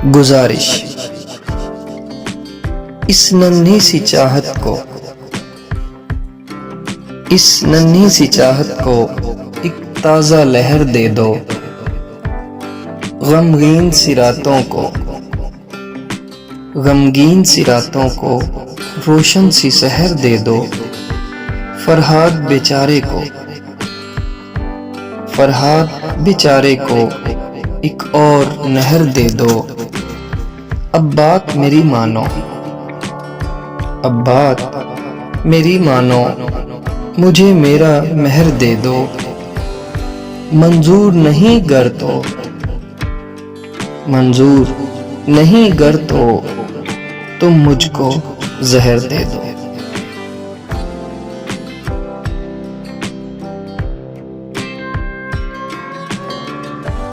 गुजारिश। इस नन्ही सी चाहत को, इस नन्ही सी चाहत को एक ताज़ा लहर दे दो। गमगीन सी रातों को, गमगीन सी रातों को रोशन सी सहर दे दो। फरहाद बेचारे को, फरहाद बेचारे को एक और नहर दे दो। अब बात मेरी मानो, अब बात मेरी मानो, मुझे मेरा मेहर दे दो। मंजूर नहीं गर तो, मंजूर नहीं गर तो तुम मुझको जहर दे दो।